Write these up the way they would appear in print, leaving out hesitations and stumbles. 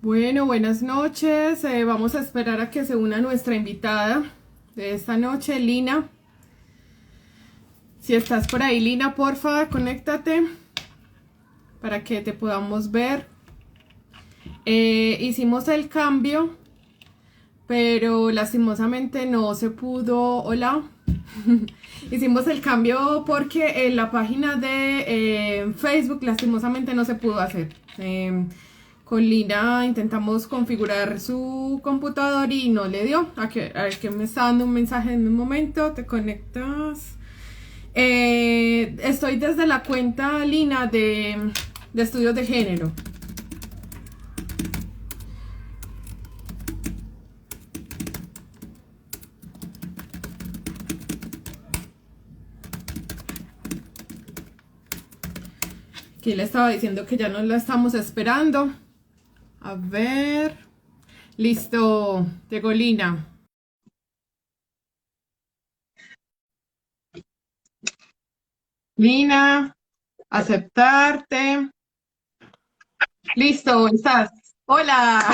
Bueno, buenas noches. Vamos a esperar a que se una nuestra invitada de esta noche, Lina. Si estás por ahí, Lina, porfa, conéctate para que te podamos ver. Hicimos el cambio, pero lastimosamente no se pudo. Hola. Hicimos el cambio porque en la página de Facebook lastimosamente no se pudo hacer. Con Lina intentamos configurar su computador y no le dio. A ver, que me está dando un mensaje en un momento. Te conectas. Estoy desde la cuenta Lina de estudios de género. Aquí le estaba diciendo que ya no la estamos esperando. A ver. Listo. Llegó Lina. Lina, aceptarte. Listo, ¿estás? Hola,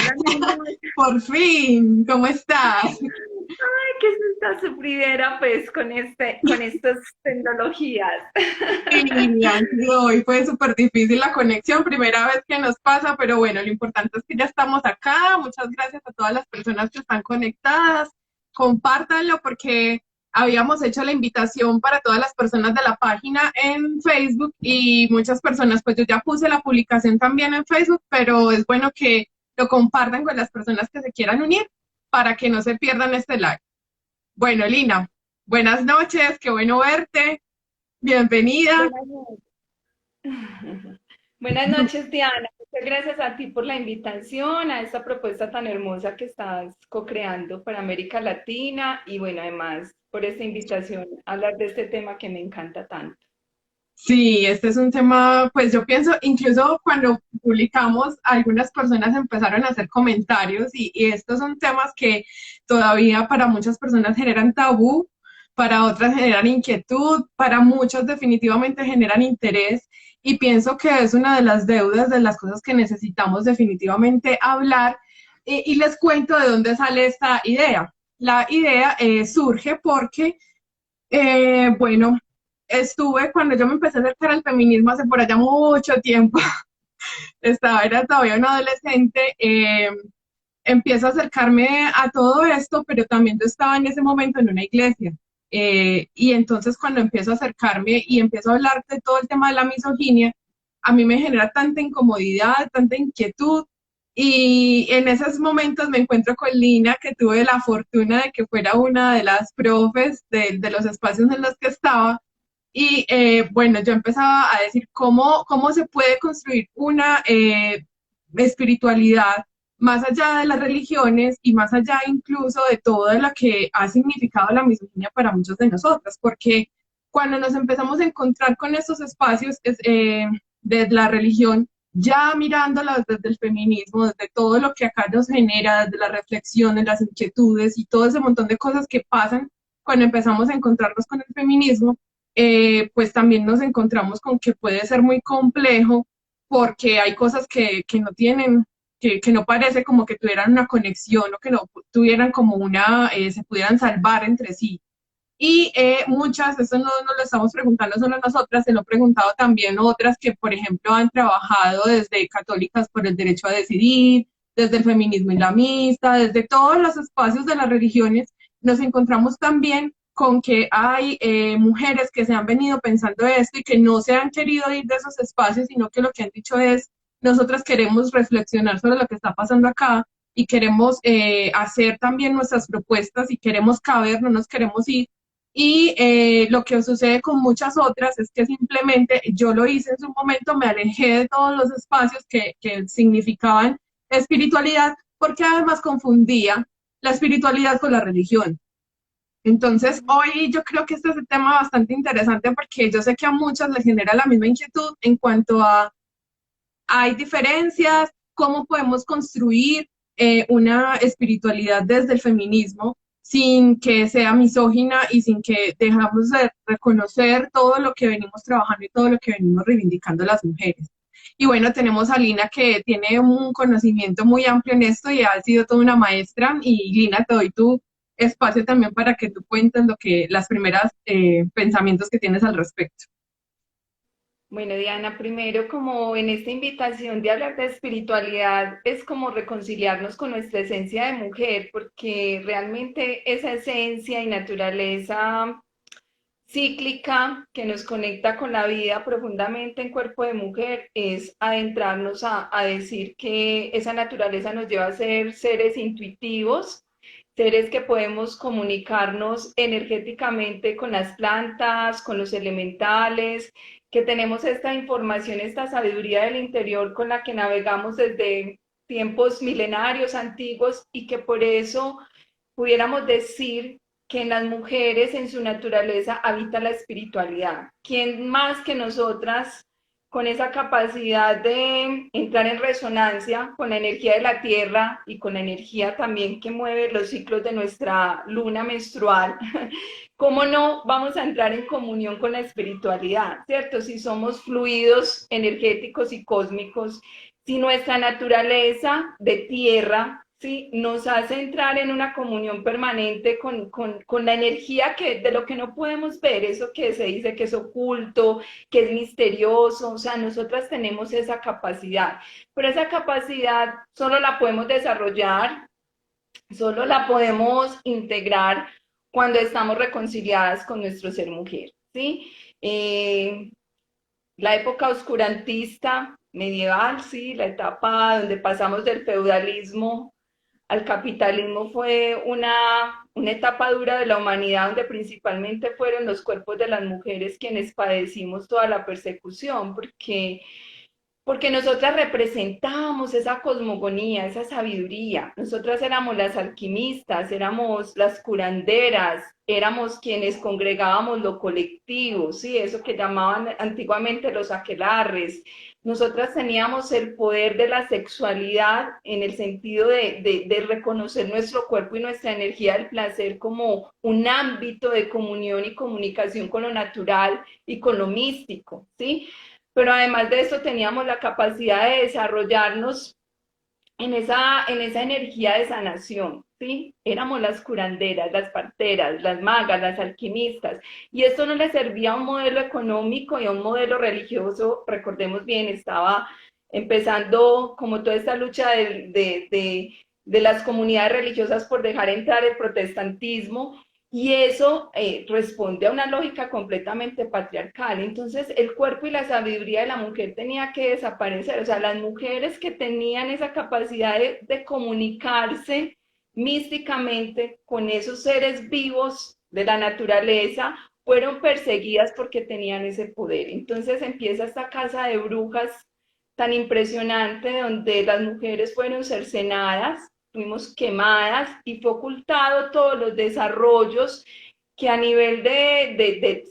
por fin, ¿cómo estás? ¿Qué es esta sufridera pues con estas tecnologías? Sí, hoy fue súper difícil la conexión, primera vez que nos pasa, pero bueno, lo importante es que ya estamos acá. Muchas gracias a todas las personas que están conectadas. Compártanlo porque habíamos hecho la invitación para todas las personas de la página en Facebook y muchas personas, pues yo ya puse la publicación también en Facebook, pero es bueno que lo compartan con las personas que se quieran unir para que no se pierdan este live. Bueno, Lina, buenas noches, qué bueno verte, bienvenida. Buenas noches. Buenas noches, Diana. Muchas gracias a ti por la invitación a esta propuesta tan hermosa que estás co-creando para América Latina y bueno, además por esta invitación a hablar de este tema que me encanta tanto. Sí, este es un tema, pues yo pienso, incluso cuando publicamos, algunas personas empezaron a hacer comentarios y estos son temas que todavía para muchas personas generan tabú, para otras generan inquietud, para muchos definitivamente generan interés y pienso que es una de las deudas, de las cosas que necesitamos definitivamente hablar y les cuento de dónde sale esta idea. La idea surge porque bueno, estuve cuando yo me empecé a acercar al feminismo hace por allá mucho tiempo, era todavía una adolescente, empiezo a acercarme a todo esto, pero también yo estaba en ese momento en una iglesia. Y entonces cuando empiezo a acercarme y empiezo a hablar de todo el tema de la misoginia, a mí me genera tanta incomodidad, tanta inquietud. Y en esos momentos me encuentro con Lina, que tuve la fortuna de que fuera una de las profes de los espacios en los que estaba. Y bueno, yo empezaba a decir cómo se puede construir una espiritualidad más allá de las religiones y más allá incluso de todo lo que ha significado la misoginia para muchos de nosotros, porque cuando nos empezamos a encontrar con estos espacios de la religión, ya mirándolas desde el feminismo, desde todo lo que acá nos genera, desde las reflexiones, las inquietudes y todo ese montón de cosas que pasan cuando empezamos a encontrarnos con el feminismo, pues también nos encontramos con que puede ser muy complejo porque hay cosas que no tienen, que no parece como que tuvieran una conexión o que no tuvieran como se pudieran salvar entre sí. Y muchas, eso no lo estamos preguntando solo nosotras, se lo he preguntado también otras que, por ejemplo, han trabajado desde católicas por el derecho a decidir, desde el feminismo islamista, desde todos los espacios de las religiones, nos encontramos también con que hay mujeres que se han venido pensando esto y que no se han querido ir de esos espacios, sino que lo que han dicho es, nosotras queremos reflexionar sobre lo que está pasando acá y queremos hacer también nuestras propuestas y queremos caber, no nos queremos ir y lo que sucede con muchas otras es que simplemente yo lo hice en su momento, me alejé de todos los espacios que significaban espiritualidad, porque además confundía la espiritualidad con la religión. Entonces, hoy yo creo que este es un tema bastante interesante porque yo sé que a muchas les genera la misma inquietud en cuanto a hay diferencias, cómo podemos construir una espiritualidad desde el feminismo sin que sea misógina y sin que dejamos de reconocer todo lo que venimos trabajando y todo lo que venimos reivindicando las mujeres. Y bueno, tenemos a Lina que tiene un conocimiento muy amplio en esto y ha sido toda una maestra. Y Lina, te doy tu espacio también para que tú cuentes lo que las primeras pensamientos que tienes al respecto. Bueno, Diana, primero como en esta invitación de hablar de espiritualidad es como reconciliarnos con nuestra esencia de mujer, porque realmente esa esencia y naturaleza cíclica que nos conecta con la vida profundamente en cuerpo de mujer es adentrarnos a decir que esa naturaleza nos lleva a ser seres intuitivos, seres que podemos comunicarnos energéticamente con las plantas, con los elementales, que tenemos esta información, esta sabiduría del interior con la que navegamos desde tiempos milenarios antiguos y que por eso pudiéramos decir que en las mujeres, en su naturaleza, habita la espiritualidad. ¿Quién más que nosotras con esa capacidad de entrar en resonancia con la energía de la tierra y con la energía también que mueve los ciclos de nuestra luna menstrual? ¿Cómo no vamos a entrar en comunión con la espiritualidad, cierto? Si somos fluidos energéticos y cósmicos, si nuestra naturaleza de tierra, ¿sí?, nos hace entrar en una comunión permanente con la energía que, de lo que no podemos ver, eso que se dice que es oculto, que es misterioso, o sea, nosotras tenemos esa capacidad, pero esa capacidad solo la podemos desarrollar, solo la podemos integrar cuando estamos reconciliadas con nuestro ser mujer, ¿sí? La época oscurantista medieval, sí, la etapa donde pasamos del feudalismo al capitalismo fue una etapa dura de la humanidad donde principalmente fueron los cuerpos de las mujeres quienes padecimos toda la persecución, porque nosotras representábamos esa cosmogonía, esa sabiduría. Nosotras éramos las alquimistas, éramos las curanderas, éramos quienes congregábamos lo colectivo, ¿sí? Eso que llamaban antiguamente los aquelarres. Nosotras teníamos el poder de la sexualidad en el sentido de reconocer nuestro cuerpo y nuestra energía del placer como un ámbito de comunión y comunicación con lo natural y con lo místico, ¿sí? Pero además de eso teníamos la capacidad de desarrollarnos en esa energía de sanación, ¿sí? Éramos las curanderas, las parteras, las magas, las alquimistas, y esto no le servía a un modelo económico y a un modelo religioso, recordemos bien, estaba empezando como toda esta lucha de las comunidades religiosas por dejar entrar el protestantismo, y eso responde a una lógica completamente patriarcal. Entonces, el cuerpo y la sabiduría de la mujer tenía que desaparecer. O sea, las mujeres que tenían esa capacidad de comunicarse místicamente con esos seres vivos de la naturaleza fueron perseguidas porque tenían ese poder. Entonces empieza esta casa de brujas tan impresionante donde las mujeres fueron cercenadas, fuimos quemadas y fue ocultado todos los desarrollos que a nivel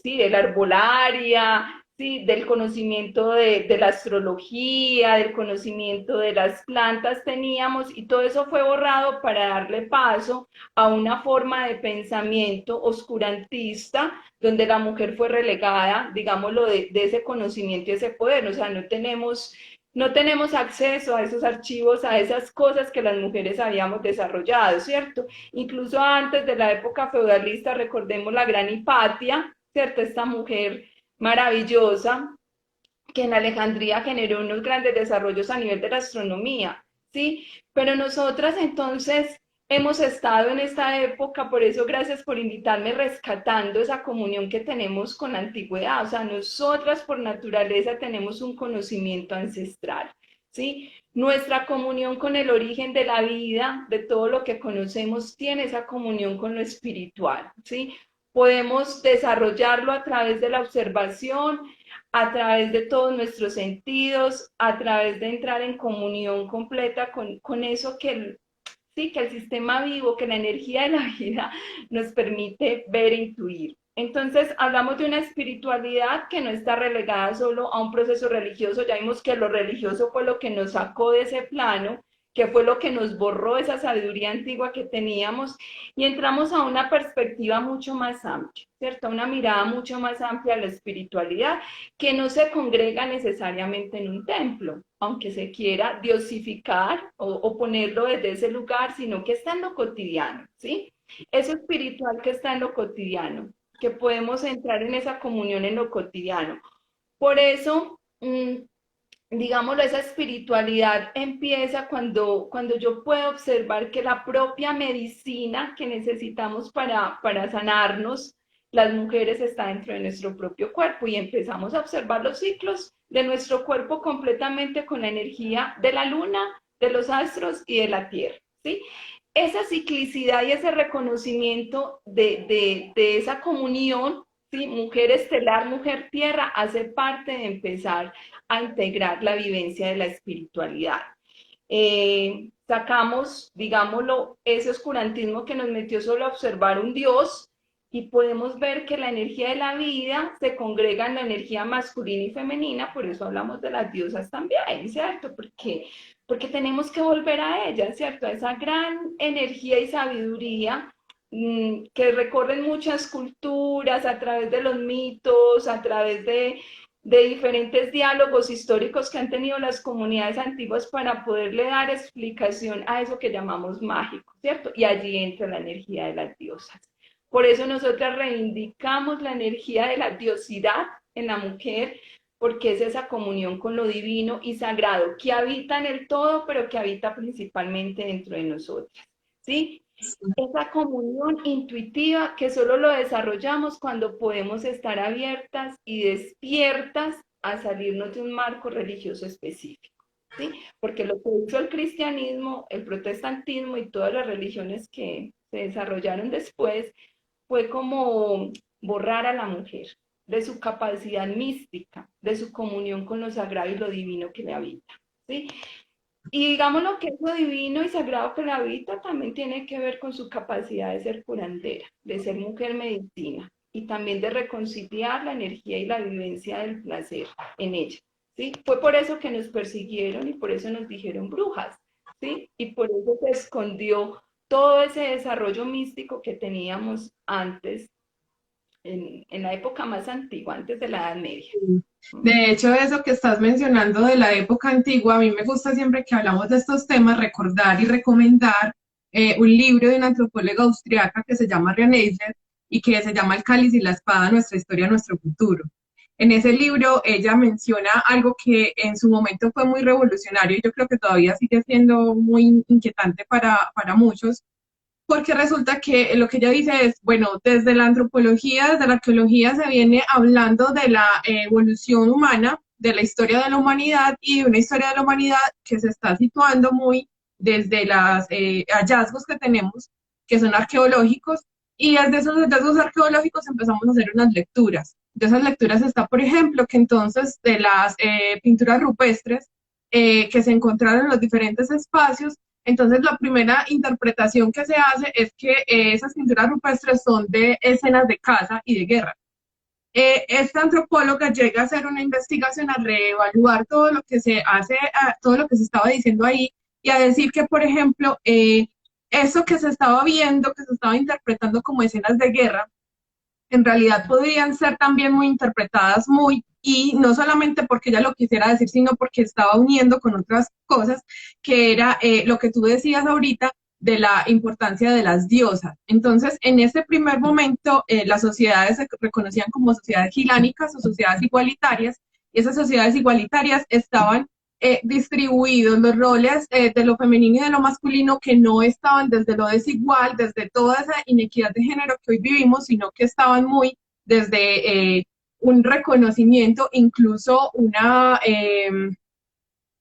sí, de la arbolaria, sí, del conocimiento de la astrología, del conocimiento de las plantas teníamos, y todo eso fue borrado para darle paso a una forma de pensamiento oscurantista donde la mujer fue relegada, digámoslo, de ese conocimiento y ese poder. O sea, no tenemos acceso a esos archivos, a esas cosas que las mujeres habíamos desarrollado, ¿cierto? Incluso antes de la época feudalista, recordemos la gran Hipatia, ¿cierto? Esta mujer maravillosa que en Alejandría generó unos grandes desarrollos a nivel de la astronomía, ¿sí? Pero nosotras entonces hemos estado en esta época, por eso gracias por invitarme, rescatando esa comunión que tenemos con la antigüedad. O sea, nosotras por naturaleza tenemos un conocimiento ancestral, ¿sí? Nuestra comunión con el origen de la vida, de todo lo que conocemos, tiene esa comunión con lo espiritual, ¿sí? Podemos desarrollarlo a través de la observación, a través de todos nuestros sentidos, a través de entrar en comunión completa con eso sí, que el sistema vivo, que la energía de la vida nos permite ver e intuir. Entonces, hablamos de una espiritualidad que no está relegada solo a un proceso religioso. Ya vimos que lo religioso fue lo que nos sacó de ese plano, que fue lo que nos borró esa sabiduría antigua que teníamos, y entramos a una perspectiva mucho más amplia, ¿cierto? Una mirada mucho más amplia a la espiritualidad, que no se congrega necesariamente en un templo, aunque se quiera diosificar o ponerlo desde ese lugar, sino que está en lo cotidiano, ¿sí? Eso espiritual que está en lo cotidiano, que podemos entrar en esa comunión en lo cotidiano. Por eso, digámoslo, esa espiritualidad empieza cuando yo puedo observar que la propia medicina que necesitamos para sanarnos, las mujeres, está dentro de nuestro propio cuerpo, y empezamos a observar los ciclos de nuestro cuerpo completamente con la energía de la luna, de los astros y de la tierra, ¿sí? Esa ciclicidad y ese reconocimiento de esa comunión, ¿sí? Mujer estelar, mujer tierra, hace parte de empezar a integrar la vivencia de la espiritualidad. Sacamos, digámoslo, ese oscurantismo que nos metió solo a observar un Dios, y podemos ver que la energía de la vida se congrega en la energía masculina y femenina. Por eso hablamos de las diosas también, ¿cierto? Porque tenemos que volver a ellas, ¿cierto? A esa gran energía y sabiduría que recorren muchas culturas a través de los mitos, a través de diferentes diálogos históricos que han tenido las comunidades antiguas para poderle dar explicación a eso que llamamos mágico, ¿cierto? Y allí entra la energía de las diosas. Por eso nosotras reivindicamos la energía de la diosidad en la mujer, porque es esa comunión con lo divino y sagrado que habita en el todo, pero que habita principalmente dentro de nosotras, ¿sí? Esa comunión intuitiva que solo lo desarrollamos cuando podemos estar abiertas y despiertas a salirnos de un marco religioso específico, ¿sí? Porque lo que hizo el cristianismo, el protestantismo y todas las religiones que se desarrollaron después fue como borrar a la mujer de su capacidad mística, de su comunión con lo sagrado y lo divino que le habita, ¿sí? Y digamos lo que es lo divino y sagrado que le habita también tiene que ver con su capacidad de ser curandera, de ser mujer medicina, y también de reconciliar la energía y la vivencia del placer en ella, ¿sí? Fue por eso que nos persiguieron y por eso nos dijeron brujas, ¿sí? Y por eso se escondió todo ese desarrollo místico que teníamos antes, en la época más antigua, antes de la Edad Media. De hecho, eso que estás mencionando de la época antigua, a mí me gusta siempre que hablamos de estos temas recordar y recomendar un libro de una antropóloga austriaca que se llama Riane Eisler y que se llama El cáliz y la espada, nuestra historia, nuestro futuro. En ese libro ella menciona algo que en su momento fue muy revolucionario y yo creo que todavía sigue siendo muy inquietante para muchos, porque resulta que lo que ella dice es, bueno, desde la antropología, desde la arqueología se viene hablando de la evolución humana, de la historia de la humanidad y de una historia de la humanidad que se está situando muy desde los hallazgos que tenemos, que son arqueológicos, y desde esos hallazgos arqueológicos empezamos a hacer unas lecturas. De esas lecturas está, por ejemplo, que entonces de las pinturas rupestres que se encontraron en los diferentes espacios, entonces, la primera interpretación que se hace es que esas pinturas rupestres son de escenas de caza y de guerra. Esta antropóloga llega a hacer una investigación, a reevaluar todo lo que se hace, todo lo que se estaba diciendo ahí, y a decir que, por ejemplo, eso que se estaba viendo, que se estaba interpretando como escenas de guerra, en realidad podrían ser también muy interpretadas muy, y no solamente porque ella lo quisiera decir, sino porque estaba uniendo con otras cosas, que era lo que tú decías ahorita de la importancia de las diosas. Entonces, en ese primer momento, las sociedades se reconocían como sociedades gilánicas o sociedades igualitarias, y esas sociedades igualitarias estaban distribuidos los roles de lo femenino y de lo masculino, que no estaban desde lo desigual, desde toda esa inequidad de género que hoy vivimos, sino que estaban muy desde un reconocimiento, incluso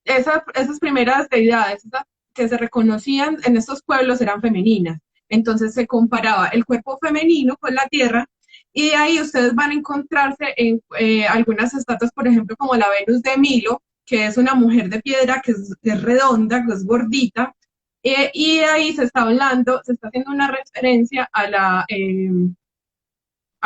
esas primeras deidades que se reconocían en estos pueblos eran femeninas. Entonces se comparaba el cuerpo femenino con la tierra, y ahí ustedes van a encontrarse en algunas estatuas, por ejemplo, como la Venus de Milo, que es una mujer de piedra que es redonda, que es gordita, y ahí se está hablando, se está haciendo una referencia a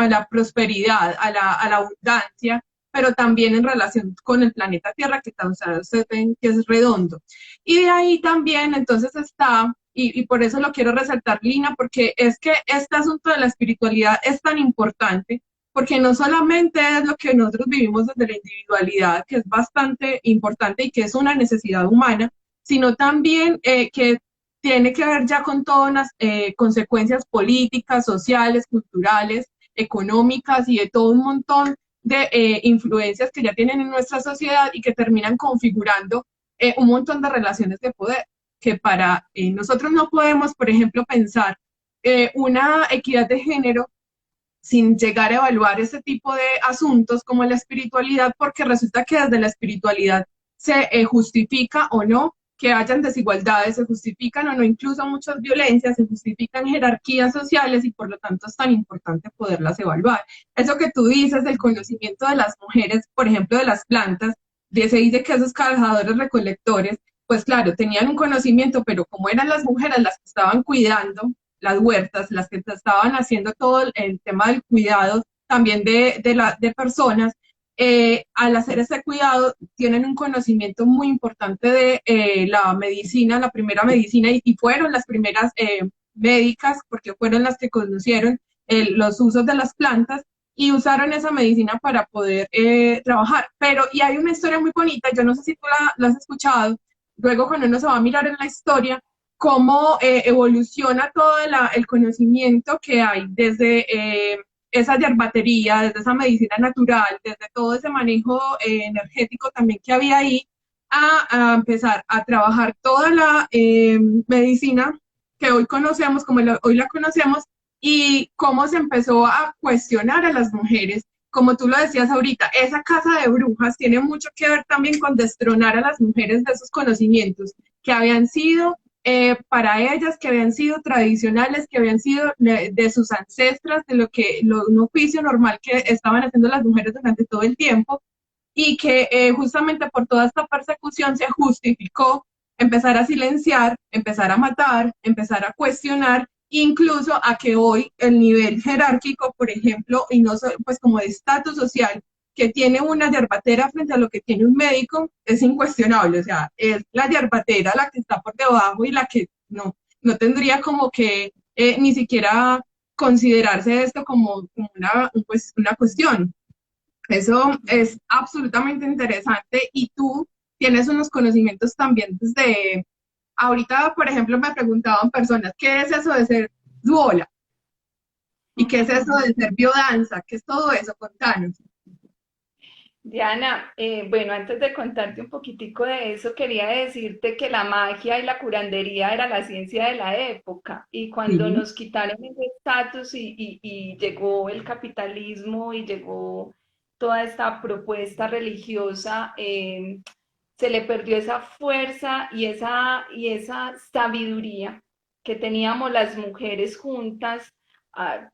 la prosperidad, a la abundancia, pero también en relación con el planeta Tierra, que ustedes ven que es redondo. Y de ahí también entonces está, y por eso lo quiero resaltar, Lina, porque es que este asunto de la espiritualidad es tan importante, porque no solamente es lo que nosotros vivimos desde la individualidad, que es bastante importante y que es una necesidad humana, sino también que tiene que ver ya con todas las consecuencias políticas, sociales, culturales, económicas y de todo un montón de influencias que ya tienen en nuestra sociedad y que terminan configurando un montón de relaciones de poder, que para nosotros no podemos, por ejemplo, pensar una equidad de género sin llegar a evaluar ese tipo de asuntos como la espiritualidad, porque resulta que desde la espiritualidad se justifica o no que hayan desigualdades, se justifican o no incluso muchas violencias, se justifican jerarquías sociales y por lo tanto es tan importante poderlas evaluar. Eso que tú dices del conocimiento de las mujeres, por ejemplo, de las plantas, se dice que esos cazadores recolectores, pues claro, tenían un conocimiento, pero como eran las mujeres las que estaban cuidando las huertas, las que estaban haciendo todo el tema del cuidado también de personas, al hacer ese cuidado tienen un conocimiento muy importante de la medicina, la primera medicina, y fueron las primeras médicas, porque fueron las que conocieron los usos de las plantas y usaron esa medicina para poder trabajar. Pero, y hay una historia muy bonita, yo no sé si tú la has escuchado, luego cuando uno se va a mirar en la historia, cómo evoluciona todo el conocimiento que hay desde esa yerbatería, desde esa medicina natural, desde todo ese manejo energético también que había ahí, a empezar a trabajar toda la medicina que hoy conocemos, como hoy la conocemos, y cómo se empezó a cuestionar a las mujeres. Como tú lo decías ahorita, esa casa de brujas tiene mucho que ver también con destronar a las mujeres de esos conocimientos que habían sido para ellas, que habían sido tradicionales, que habían sido de sus ancestras, de un oficio normal que estaban haciendo las mujeres durante todo el tiempo, y que justamente por toda esta persecución se justificó empezar a silenciar, empezar a matar, empezar a cuestionar, incluso a que hoy el nivel jerárquico, por ejemplo, y no pues como de estatus social, que tiene una yerbatera frente a lo que tiene un médico, es incuestionable. O sea, es la yerbatera la que está por debajo y la que no tendría como que ni siquiera considerarse esto como pues, una cuestión. Eso es absolutamente interesante y tú tienes unos conocimientos también desde, ahorita, por ejemplo, me preguntaban personas, ¿qué es eso de ser duola? ¿Y qué es eso de ser biodanza? ¿Qué es todo eso? Contanos. Diana, bueno, antes de contarte un poquitico de eso, quería decirte que la magia y la curandería era la ciencia de la época y cuando Sí. nos quitaron ese estatus y llegó el capitalismo y llegó toda esta propuesta religiosa, se le perdió esa fuerza y esa sabiduría que teníamos las mujeres juntas.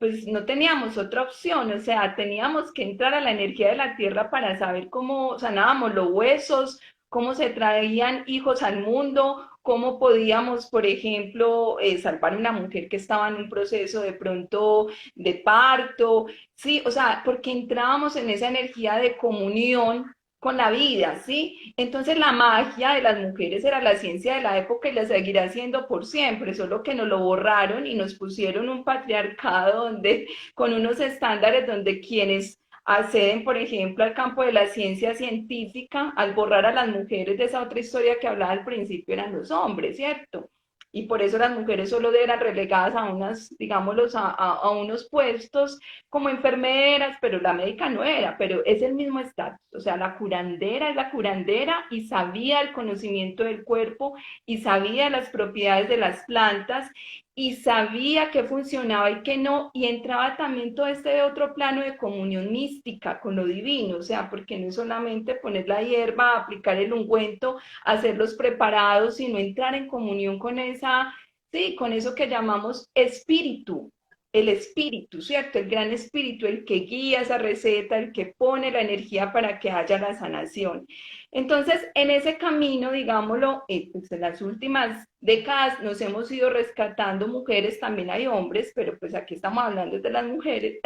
Pues no teníamos otra opción, o sea, teníamos que entrar a la energía de la tierra para saber cómo sanábamos los huesos, cómo se traían hijos al mundo, cómo podíamos, por ejemplo, salvar a una mujer que estaba en un proceso de pronto de parto, sí, o sea, porque entrábamos en esa energía de comunión con la vida, ¿sí? Entonces la magia de las mujeres era la ciencia de la época y la seguirá siendo por siempre, solo que nos lo borraron y nos pusieron un patriarcado donde, con unos estándares donde quienes acceden, por ejemplo, al campo de la ciencia científica, al borrar a las mujeres de esa otra historia que hablaba al principio, eran los hombres, ¿cierto? Y por eso las mujeres solo eran relegadas a unas, digámoslos, a unos puestos como enfermeras, pero la médica no era, pero es el mismo estatus. O sea, la curandera es la curandera y sabía el conocimiento del cuerpo y sabía las propiedades de las plantas y sabía qué funcionaba y qué no, y entraba también todo este otro plano de comunión mística con lo divino, o sea, porque no es solamente poner la hierba, aplicar el ungüento, hacer los preparados, sino entrar en comunión con esa, sí, con eso que llamamos espíritu, el espíritu, ¿cierto? El gran espíritu, el que guía esa receta, el que pone la energía para que haya la sanación. Entonces, en ese camino, digámoslo, pues en las últimas décadas nos hemos ido rescatando mujeres, también hay hombres, pero pues aquí estamos hablando de las mujeres,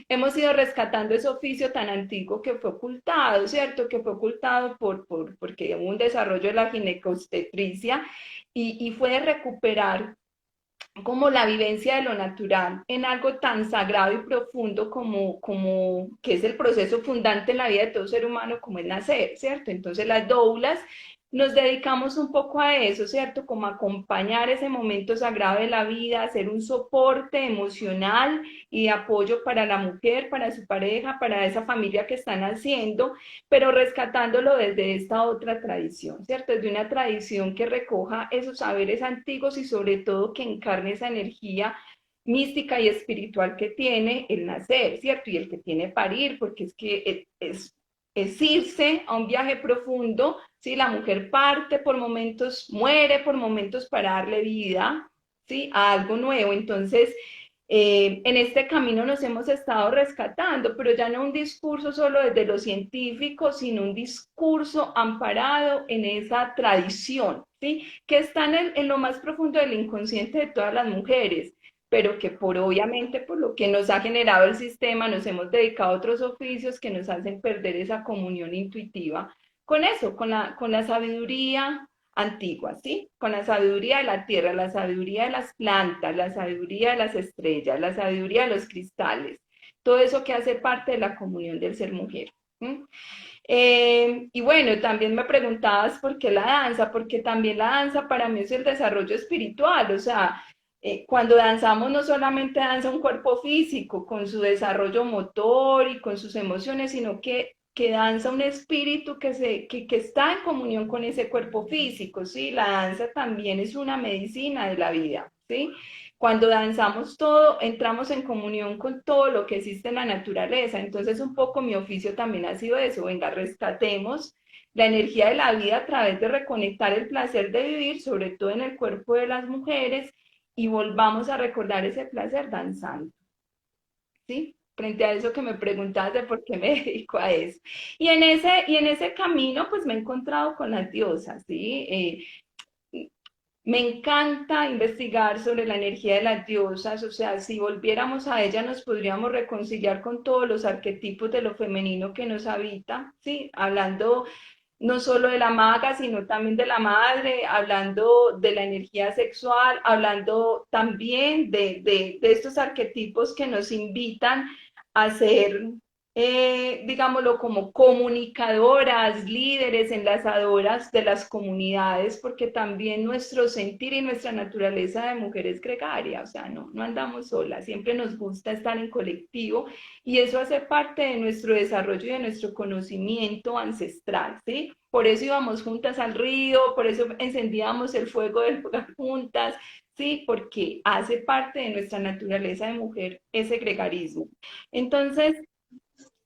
hemos ido rescatando ese oficio tan antiguo que fue ocultado, ¿cierto? Que fue ocultado porque hubo un desarrollo de la ginecobstetricia y fue de recuperar como la vivencia de lo natural en algo tan sagrado y profundo como que es el proceso fundante en la vida de todo ser humano como es nacer, ¿cierto? Entonces las doulas nos dedicamos un poco a eso, ¿cierto? Como acompañar ese momento sagrado de la vida, hacer un soporte emocional y de apoyo para la mujer, para su pareja, para esa familia que están haciendo, pero rescatándolo desde esta otra tradición, ¿cierto? Desde una tradición que recoja esos saberes antiguos y sobre todo que encarne esa energía mística y espiritual que tiene el nacer, ¿cierto? Y el que tiene parir, porque es que es irse a un viaje profundo, ¿sí? La mujer parte por momentos, muere por momentos para darle vida, ¿sí? A algo nuevo. Entonces, en este camino nos hemos estado rescatando, pero ya no un discurso solo desde lo científico, sino un discurso amparado en esa tradición, ¿sí? Que está en lo más profundo del inconsciente de todas las mujeres, pero que por obviamente por lo que nos ha generado el sistema, nos hemos dedicado a otros oficios que nos hacen perder esa comunión intuitiva con eso, con la sabiduría antigua, ¿sí? Con la sabiduría de la tierra, la sabiduría de las plantas, la sabiduría de las estrellas, la sabiduría de los cristales, todo eso que hace parte de la comunión del ser mujer. ¿Sí? Y bueno, también me preguntabas por qué la danza, porque también la danza para mí es el desarrollo espiritual, o sea, cuando danzamos no solamente danza un cuerpo físico con su desarrollo motor y con sus emociones, sino que danza un espíritu que está en comunión con ese cuerpo físico, ¿sí? La danza también es una medicina de la vida, ¿sí? Cuando danzamos todo, entramos en comunión con todo lo que existe en la naturaleza. Entonces, un poco mi oficio también ha sido eso, venga, rescatemos la energía de la vida a través de reconectar el placer de vivir, sobre todo en el cuerpo de las mujeres, y volvamos a recordar ese placer danzando, ¿sí? Frente a eso que me preguntabas de por qué me dedico a eso. Y en ese camino, pues me he encontrado con las diosas, ¿sí? Me encanta investigar sobre la energía de las diosas, o sea, si volviéramos a ella nos podríamos reconciliar con todos los arquetipos de lo femenino que nos habita, ¿sí? Hablando no solo de la maga, sino también de la madre, hablando de la energía sexual, hablando también de estos arquetipos que nos invitan a ser, digámoslo, como comunicadoras, líderes, enlazadoras de las comunidades, porque también nuestro sentir y nuestra naturaleza de mujer es gregaria, o sea, no andamos solas, siempre nos gusta estar en colectivo y eso hace parte de nuestro desarrollo y de nuestro conocimiento ancestral, ¿sí? Por eso íbamos juntas al río, por eso encendíamos el fuego del hogar juntas, ¿sí? Porque hace parte de nuestra naturaleza de mujer ese gregarismo. Entonces,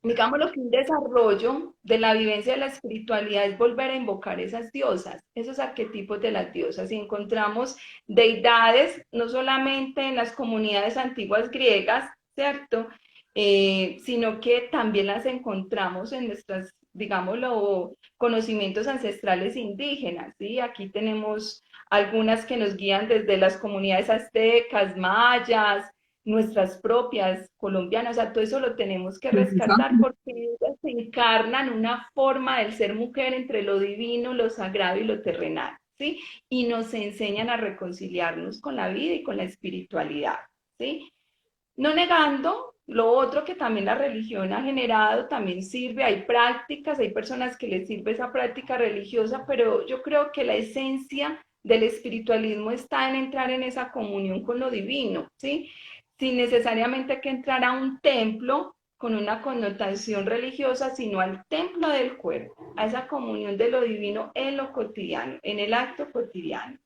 digamos lo que un desarrollo de la vivencia de la espiritualidad es volver a invocar esas diosas, esos arquetipos de las diosas. Y encontramos deidades, no solamente en las comunidades antiguas griegas, ¿cierto? Sino que también las encontramos en nuestras, digámoslo, conocimientos ancestrales indígenas, ¿sí? Aquí tenemos algunas que nos guían desde las comunidades aztecas, mayas, nuestras propias colombianas, o sea, todo eso lo tenemos que rescatar porque ellas encarnan una forma del ser mujer entre lo divino, lo sagrado y lo terrenal, ¿sí? Y nos enseñan a reconciliarnos con la vida y con la espiritualidad, ¿sí? No negando lo otro que también la religión ha generado, también sirve, hay prácticas, hay personas que les sirve esa práctica religiosa, pero yo creo que la esencia del espiritualismo está en entrar en esa comunión con lo divino, ¿sí? Sin necesariamente que entrar a un templo con una connotación religiosa, sino al templo del cuerpo, a esa comunión de lo divino en lo cotidiano, en el acto cotidiano.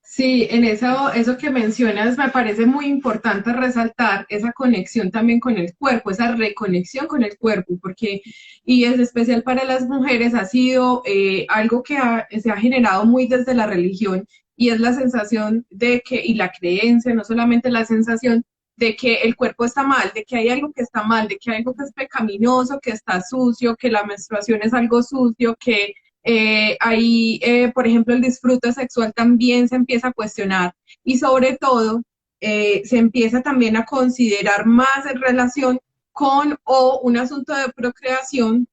Sí, en eso que mencionas me parece muy importante resaltar esa conexión también con el cuerpo, esa reconexión con el cuerpo, porque, y es especial para las mujeres, ha sido algo que se ha generado muy desde la religión y es la sensación de que, y la creencia, no solamente la sensación, de que el cuerpo está mal, de que hay algo que está mal, de que hay algo que es pecaminoso, que está sucio, que la menstruación es algo sucio, que ahí, por ejemplo, el disfrute sexual también se empieza a cuestionar y sobre todo se empieza también a considerar más en relación con o un asunto de procreación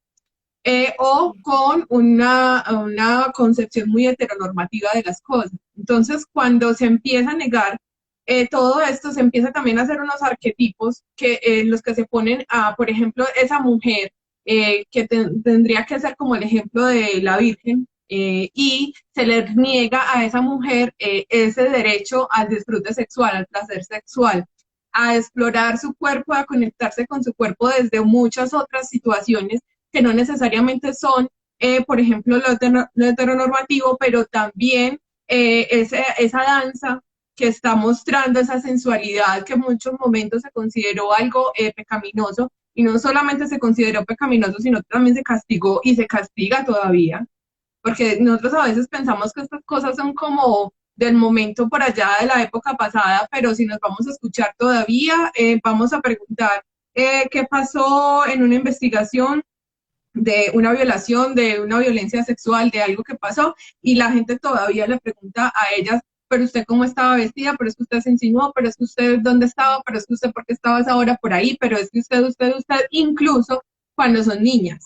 o con una concepción muy heteronormativa de las cosas. Entonces, cuando se empieza a negar todo esto, se empieza también a hacer unos arquetipos que los que se ponen a, por ejemplo, esa mujer que tendría que ser como el ejemplo de la Virgen, y se le niega a esa mujer ese derecho al disfrute sexual, al placer sexual, a explorar su cuerpo, a conectarse con su cuerpo desde muchas otras situaciones que no necesariamente son, por ejemplo, lo heteronormativo, pero también esa danza que está mostrando esa sensualidad que en muchos momentos se consideró algo pecaminoso, y no solamente se consideró pecaminoso, sino también se castigó y se castiga todavía, porque nosotros a veces pensamos que estas cosas son como del momento por allá de la época pasada, pero si nos vamos a escuchar todavía, vamos a preguntar qué pasó en una investigación de una violación, de una violencia sexual, de algo que pasó, y la gente todavía le pregunta a ellas, pero usted cómo estaba vestida, pero es que usted se insinuó, pero es que usted dónde estaba, pero es que usted por qué estabas ahora por ahí, pero es que usted, incluso cuando son niñas.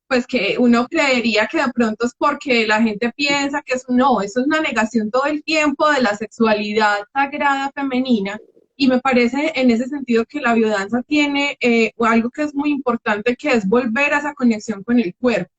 Pues que uno creería que de pronto es porque la gente piensa que eso no, eso es una negación todo el tiempo de la sexualidad sagrada femenina, y me parece en ese sentido que la biodanza tiene algo que es muy importante, que es volver a esa conexión con el cuerpo.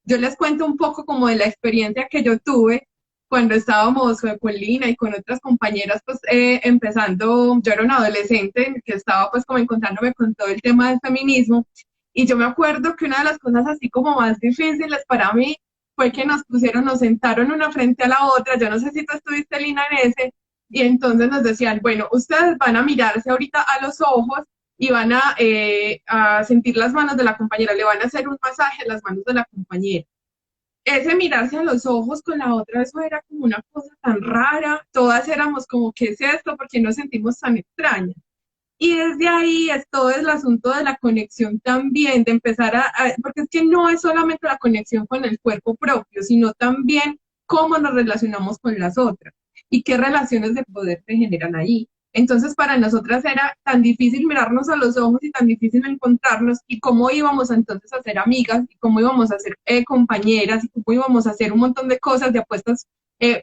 Yo les cuento un poco como de la experiencia que yo tuve cuando estábamos con Lina y con otras compañeras, pues empezando, yo era una adolescente que estaba pues como encontrándome con todo el tema del feminismo, y yo me acuerdo que una de las cosas así como más difíciles para mí fue que nos sentaron una frente a la otra, yo no sé si tú estuviste, Lina, en ese, y entonces nos decían, bueno, ustedes van a mirarse ahorita a los ojos y van a sentir las manos de la compañera, le van a hacer un masaje a las manos de la compañera. Ese mirarse a los ojos con la otra, eso era como una cosa tan rara, todas éramos como, ¿qué es esto? ¿Por qué nos sentimos tan extrañas? Y desde ahí es todo el asunto de la conexión también, de empezar porque es que no es solamente la conexión con el cuerpo propio, sino también cómo nos relacionamos con las otras y qué relaciones de poder se generan ahí. Entonces, para nosotras era tan difícil mirarnos a los ojos y tan difícil encontrarnos, y cómo íbamos entonces a ser amigas, y cómo íbamos a ser compañeras, y cómo íbamos a hacer un montón de cosas, de apuestas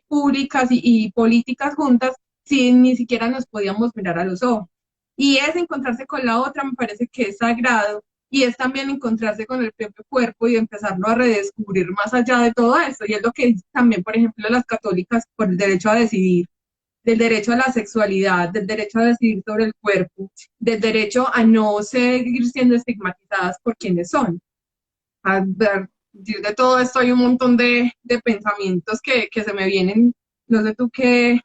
públicas y políticas juntas, si ni siquiera nos podíamos mirar a los ojos. Y es encontrarse con la otra, me parece que es sagrado, y es también encontrarse con el propio cuerpo y empezarlo a redescubrir más allá de todo esto. Y es lo que dicen también, por ejemplo, las católicas por el derecho a decidir, del derecho a la sexualidad, del derecho a decidir sobre el cuerpo, del derecho a no seguir siendo estigmatizadas por quienes son. A partir de todo esto hay un montón de pensamientos que se me vienen. No sé tú qué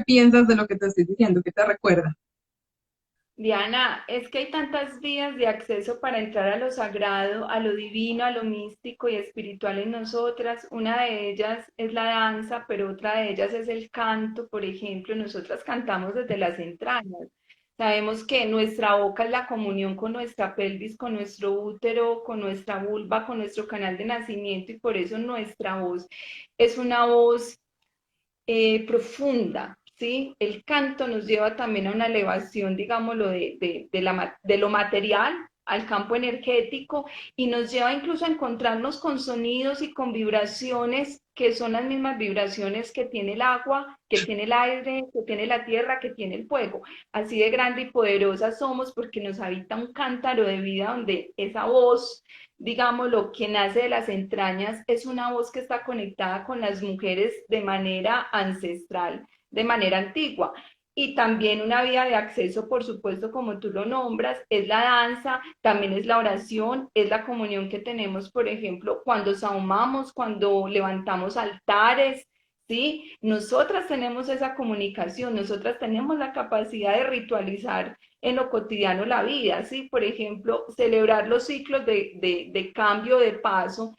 piensas de lo que te estoy diciendo, qué te recuerda. Diana, es que hay tantas vías de acceso para entrar a lo sagrado, a lo divino, a lo místico y espiritual en nosotras. Una de ellas es la danza, pero otra de ellas es el canto, por ejemplo. Nosotras cantamos desde las entrañas. Sabemos que nuestra boca es la comunión con nuestra pelvis, con nuestro útero, con nuestra vulva, con nuestro canal de nacimiento, y por eso nuestra voz es una voz profunda, ¿sí? El canto nos lleva también a una elevación, digámoslo, de lo material al campo energético, y nos lleva incluso a encontrarnos con sonidos y con vibraciones que son las mismas vibraciones que tiene el agua, que tiene el aire, que tiene la tierra, que tiene el fuego. Así de grande y poderosa somos porque nos habita un cántaro de vida donde esa voz, digámoslo, que nace de las entrañas, es una voz que está conectada con las mujeres de manera ancestral, de manera antigua. Y también una vía de acceso, por supuesto, como tú lo nombras, es la danza, también es la oración, es la comunión que tenemos, por ejemplo, cuando sahumamos, cuando levantamos altares, ¿sí? Nosotras tenemos esa comunicación, nosotras tenemos la capacidad de ritualizar en lo cotidiano la vida, ¿sí? Por ejemplo, celebrar los ciclos de cambio, de paso,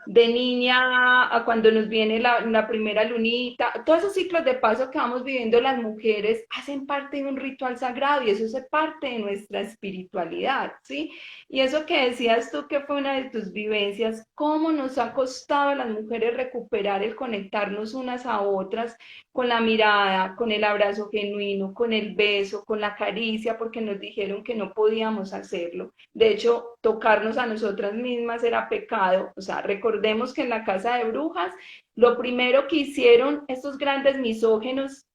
de niña a cuando nos viene la primera lunita, todos esos ciclos de paso que vamos viviendo las mujeres hacen parte de un ritual sagrado y eso hace parte de nuestra espiritualidad, ¿sí? Y eso que decías tú que fue una de tus vivencias, cómo nos ha costado a las mujeres recuperar el conectarnos unas a otras con la mirada, con el abrazo genuino, con el beso, con la caricia, porque nos dijeron que no podíamos hacerlo. De hecho, tocarnos a nosotras mismas era pecado. O sea, recordemos que en la casa de brujas, lo primero que hicieron estos grandes misógenos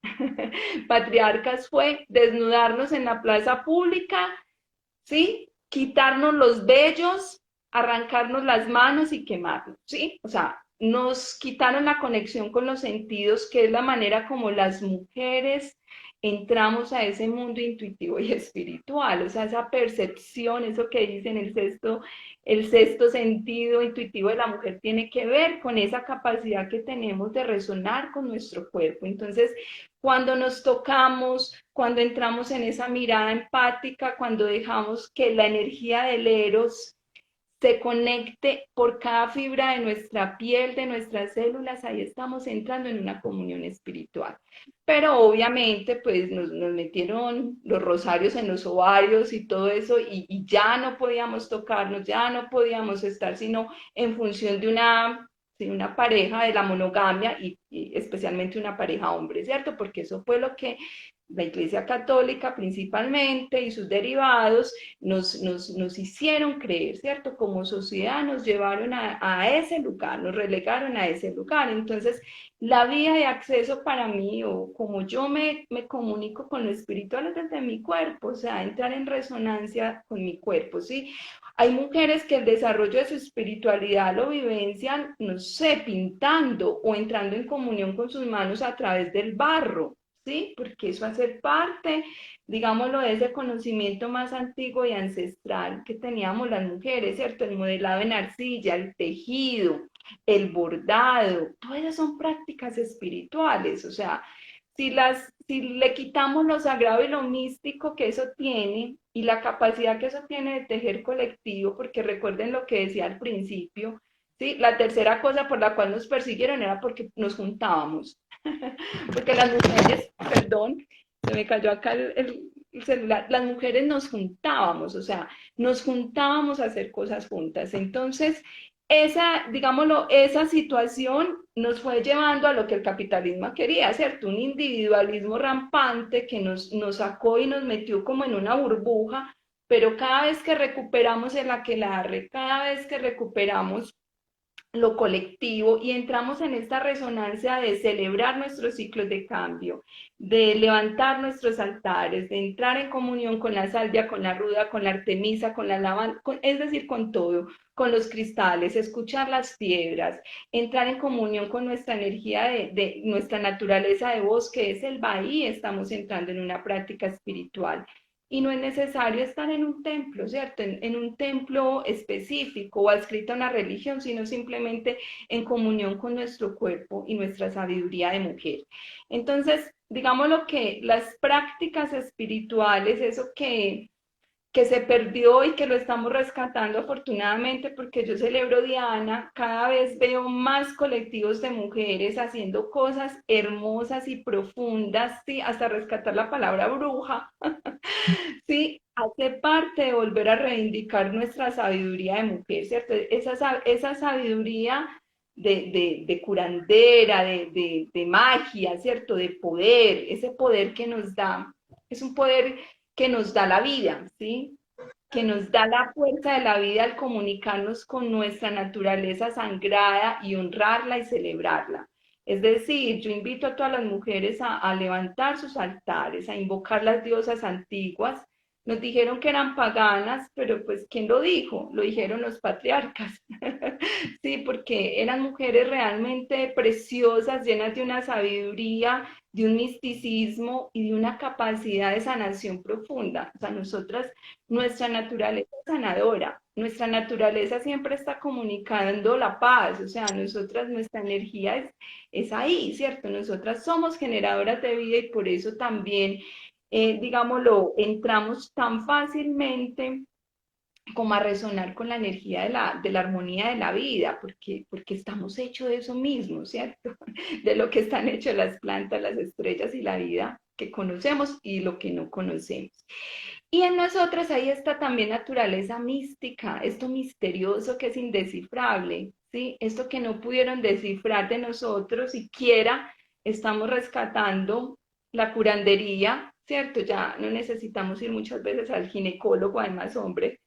patriarcas fue desnudarnos en la plaza pública, ¿sí? Quitarnos los vellos, arrancarnos las manos y quemarnos, ¿sí? O sea, nos quitaron la conexión con los sentidos, que es la manera como las mujeres entramos a ese mundo intuitivo y espiritual, o sea, esa percepción, eso que dicen el sexto sentido intuitivo de la mujer tiene que ver con esa capacidad que tenemos de resonar con nuestro cuerpo. Entonces, cuando nos tocamos, cuando entramos en esa mirada empática, cuando dejamos que la energía del Eros se conecte por cada fibra de nuestra piel, de nuestras células, ahí estamos entrando en una comunión espiritual. Pero obviamente, pues nos metieron los rosarios en los ovarios y todo eso, y ya no podíamos tocarnos, ya no podíamos estar sino en función de una pareja, de la monogamia y especialmente una pareja hombre, ¿cierto? Porque eso fue lo que la Iglesia Católica principalmente y sus derivados nos hicieron creer, ¿cierto? Como sociedad nos llevaron a ese lugar, nos relegaron a ese lugar. Entonces, la vía de acceso para mí, o como yo me comunico con lo espiritual es desde mi cuerpo, o sea, entrar en resonancia con mi cuerpo, ¿sí? Hay mujeres que el desarrollo de su espiritualidad lo vivencian, no sé, pintando o entrando en comunión con sus manos a través del barro, ¿sí? Porque eso hace parte, digámoslo, de ese conocimiento más antiguo y ancestral que teníamos las mujeres, ¿cierto? El modelado en arcilla, el tejido, el bordado, todas esas son prácticas espirituales, o sea, si le quitamos lo sagrado y lo místico que eso tiene y la capacidad que eso tiene de tejer colectivo, porque recuerden lo que decía al principio, ¿sí? La tercera cosa por la cual nos persiguieron era porque nos juntábamos, porque las mujeres, perdón, se me cayó acá el celular, las mujeres nos juntábamos, o sea, nos juntábamos a hacer cosas juntas. Entonces, digámoslo, esa situación nos fue llevando a lo que el capitalismo quería, ¿cierto? Un individualismo rampante que nos sacó y nos metió como en una burbuja, pero cada vez que recuperamos el aquelarre, cada vez que recuperamos lo colectivo y entramos en esta resonancia de celebrar nuestros ciclos de cambio, de levantar nuestros altares, de entrar en comunión con la salvia, con la ruda, con la artemisa, con la lavanda, es decir, con todo, con los cristales, escuchar las piedras, entrar en comunión con nuestra energía de nuestra naturaleza de voz, que es el Bahí, estamos entrando en una práctica espiritual. Y no es necesario estar en un templo, ¿cierto? En un templo específico o adscrito a una religión, sino simplemente en comunión con nuestro cuerpo y nuestra sabiduría de mujer. Entonces, digamos lo que las prácticas espirituales, eso que se perdió y que lo estamos rescatando afortunadamente porque yo celebro Diana, cada vez veo más colectivos de mujeres haciendo cosas hermosas y profundas, ¿sí? Hasta rescatar la palabra bruja, sí, hace parte de volver a reivindicar nuestra sabiduría de mujer, ¿cierto? Esa sabiduría de curandera, de magia, ¿cierto? De poder, ese poder que nos da, es un poder que nos da la vida, ¿sí? Que nos da la fuerza de la vida al comunicarnos con nuestra naturaleza sangrada y honrarla y celebrarla. Es decir, yo invito a todas las mujeres a levantar sus altares, a invocar las diosas antiguas. Nos dijeron que eran paganas, pero pues ¿quién lo dijo? Lo dijeron los patriarcas. Sí, porque eran mujeres realmente preciosas, llenas de una sabiduría, de un misticismo y de una capacidad de sanación profunda. O sea, nosotras, nuestra naturaleza es sanadora, nuestra naturaleza siempre está comunicando la paz, o sea, nosotras, nuestra energía es ahí, ¿cierto? Nosotras somos generadoras de vida y por eso también, digámoslo, entramos tan fácilmente como a resonar con la energía de la armonía de la vida, porque estamos hechos de eso mismo, ¿cierto? De lo que están hechos las plantas, las estrellas y la vida que conocemos y lo que no conocemos. Y en nosotras hay esta también naturaleza mística, esto misterioso que es indescifrable, ¿sí? Esto que no pudieron descifrar de nosotros, siquiera estamos rescatando la curandería, ¿cierto? Ya no necesitamos ir muchas veces al ginecólogo, además hombre,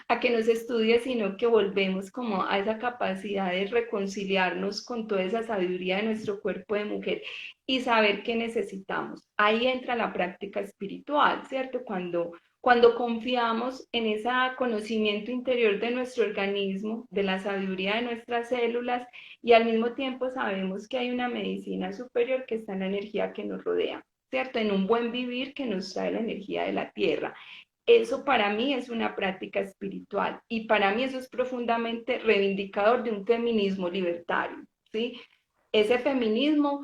a que nos estudie, sino que volvemos como a esa capacidad de reconciliarnos con toda esa sabiduría de nuestro cuerpo de mujer y saber qué necesitamos. Ahí entra la práctica espiritual, ¿cierto? Cuando confiamos en ese conocimiento interior de nuestro organismo, de la sabiduría de nuestras células y al mismo tiempo sabemos que hay una medicina superior que está en la energía que nos rodea, ¿cierto? En un buen vivir que nos trae la energía de la tierra. Eso para mí es una práctica espiritual y para mí eso es profundamente reivindicador de un feminismo libertario, ¿sí? Ese feminismo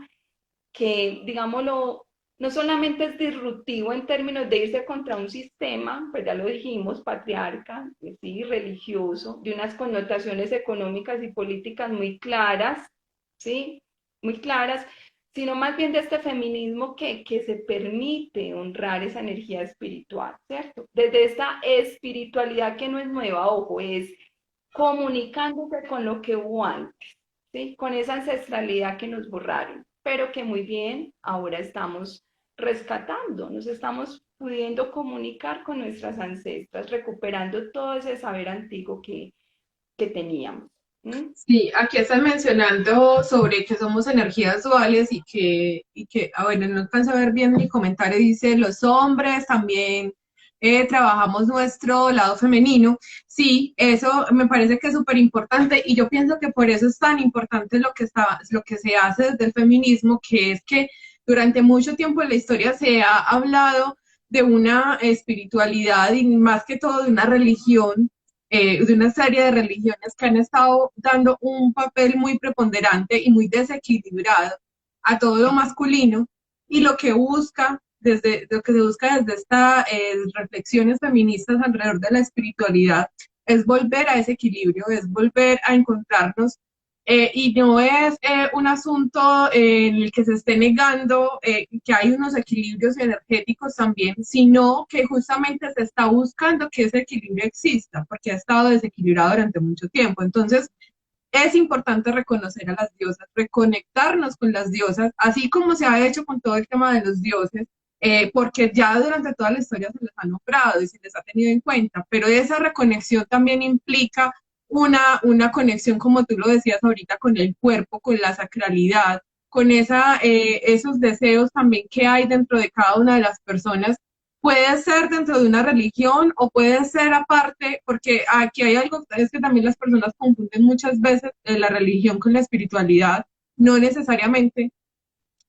que, digámoslo, no solamente es disruptivo en términos de irse contra un sistema, pues ya lo dijimos, patriarca, sí, religioso, de unas connotaciones económicas y políticas muy claras, ¿sí? Muy claras, sino más bien de este feminismo que se permite honrar esa energía espiritual, ¿cierto? Desde esta espiritualidad que no es nueva, ojo, es comunicándose con lo que hubo antes, ¿sí? Con esa ancestralidad que nos borraron, pero que muy bien ahora estamos rescatando, nos estamos pudiendo comunicar con nuestras ancestras, recuperando todo ese saber antiguo que teníamos. ¿Mm? Sí, aquí están mencionando sobre que somos energías duales bueno, no alcanzo a ver bien mi comentario, dice los hombres también trabajamos nuestro lado femenino. Sí, eso me parece que es súper importante y yo pienso que por eso es tan importante lo que se hace desde el feminismo, que es que durante mucho tiempo en la historia se ha hablado de una espiritualidad y más que todo de una religión, de una serie de religiones que han estado dando un papel muy preponderante y muy desequilibrado a todo lo masculino y lo que se busca desde estas reflexiones feministas alrededor de la espiritualidad es volver a ese equilibrio, es volver a encontrarnos y no es un asunto en el que se esté negando que hay unos equilibrios energéticos también, sino que justamente se está buscando que ese equilibrio exista, porque ha estado desequilibrado durante mucho tiempo. Entonces, es importante reconocer a las diosas, reconectarnos con las diosas, así como se ha hecho con todo el tema de los dioses, porque ya durante toda la historia se les ha nombrado y se les ha tenido en cuenta, pero esa reconexión también implica una conexión, como tú lo decías ahorita, con el cuerpo, con la sacralidad, con esos deseos también que hay dentro de cada una de las personas. Puede ser dentro de una religión o puede ser aparte, porque aquí hay algo, es que también las personas confunden muchas veces la religión con la espiritualidad. No necesariamente